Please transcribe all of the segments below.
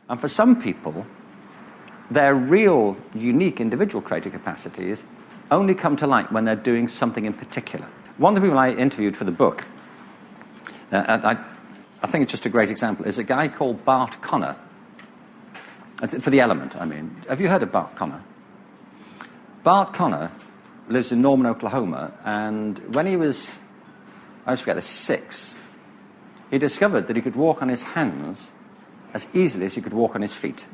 And for some people, their real, unique, individual creative capacities only come to light when they're doing something in particular. One of the people I interviewed for the book, I think it's just a great example, is a guy called Bart Conner. For The Element, I mean. Have you heard of Bart Conner? Bart Conner lives in Norman, Oklahoma, and when he was, I always forget this, 6, he discovered that he could walk on his hands as easily as he could walk on his feet.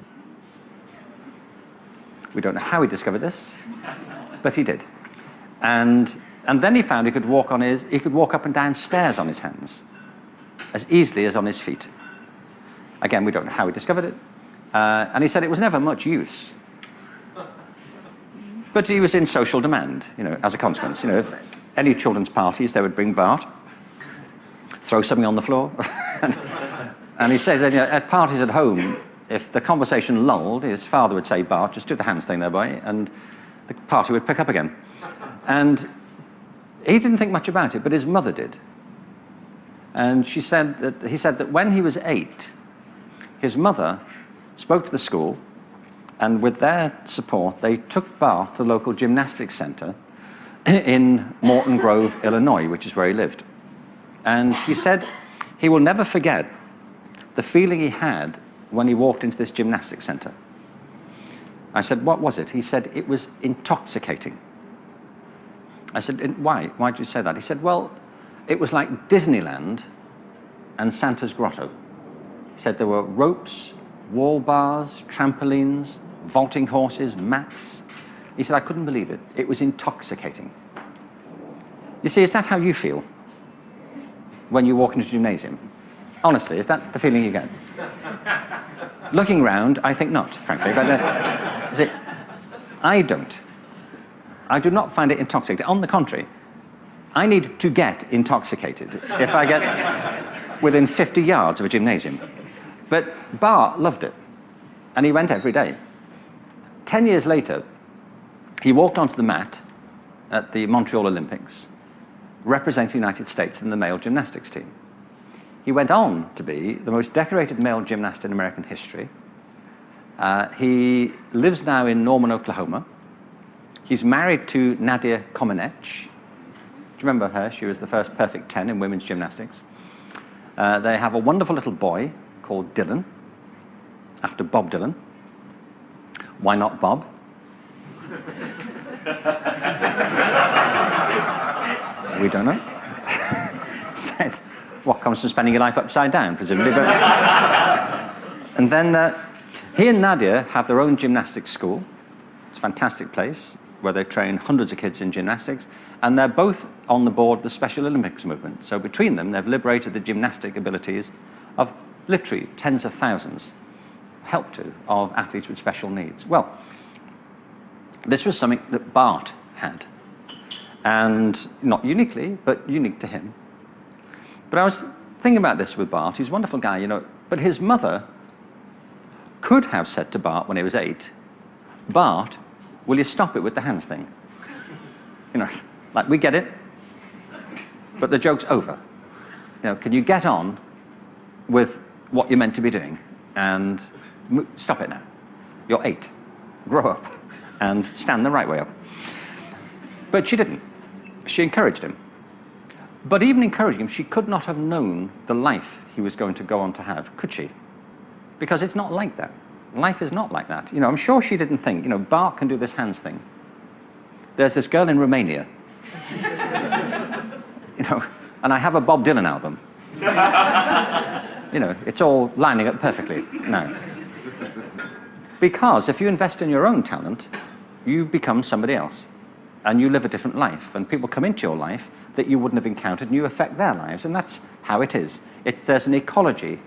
We don't know how he discovered this, but he did. And then he found he could walk up and down stairs on his hands as easily as on his feet. Again, we don't know how he discovered it. And he said it was never much use. But he was in social demand, as a consequence. If any children's parties, they would bring Bart, throw something on the floor. and he said that at parties at home, if the conversation lulled, his father would say, Bart, just do the hands thing there, boy, and the party would pick up again. And he didn't think much about it, but his mother did. And he said that when he was 8, his mother spoke to the school, and with their support, they took Bart to the local gymnastics center in Morton Grove, Illinois, which is where he lived. And he said he will never forget the feeling he had when he walked into this gymnastics center. I said, what was it? He said, it was intoxicating. I said, why? Why did you say that? He said, well, it was like Disneyland and Santa's Grotto. He said there were ropes, wall bars, trampolines, vaulting horses, mats. He said, I couldn't believe it. It was intoxicating. You see, is that how you feel when you walk into a gymnasium? Honestly, is that the feeling you get? Looking round, I think not, frankly. But I don't. I do not find it intoxicating. On the contrary, I need to get intoxicated if I get within 50 yards of a gymnasium. But Bart loved it, and he went every day. 10 years later, he walked onto the mat at the Montreal Olympics, representing the United States in the male gymnastics team. He went on to be the most decorated male gymnast in American history. He lives now in Norman, Oklahoma. He's married to Nadia Comaneci. Do you remember her? She was the first perfect 10 in women's gymnastics. They have a wonderful little boy called Dylan, after Bob Dylan. Why not Bob? We don't know. Said, what comes from spending your life upside down, presumably. But and then he and Nadia have their own gymnastics school. It's a fantastic place where they train hundreds of kids in gymnastics, and they're both on the board of the Special Olympics movement. So between them, they've liberated the gymnastic abilities of literally tens of thousands, of athletes with special needs. Well, this was something that Bart had, and not uniquely, but unique to him. But I was thinking about this with Bart. He's a wonderful guy, but his mother could have said to Bart when he was 8, Bart, will you stop it with the hands thing? Like, we get it, but the joke's over. Can you get on with what you're meant to be doing and stop it now? You're 8. Grow up and stand the right way up. But she didn't. She encouraged him. But even encouraging him, she could not have known the life he was going to go on to have, could she? Because it's not like that. Life is not like that. I'm sure she didn't think, Bart can do this hands thing. There's this girl in Romania, and I have a Bob Dylan album. It's all lining up perfectly. No. Because if you invest in your own talent, you become somebody else. And you live a different life. And people come into your life that you wouldn't have encountered, and you affect their lives. And that's how it is. There's an ecology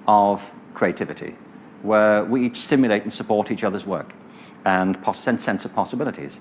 of creativity where we each stimulate and support each other's work and sense of possibilities.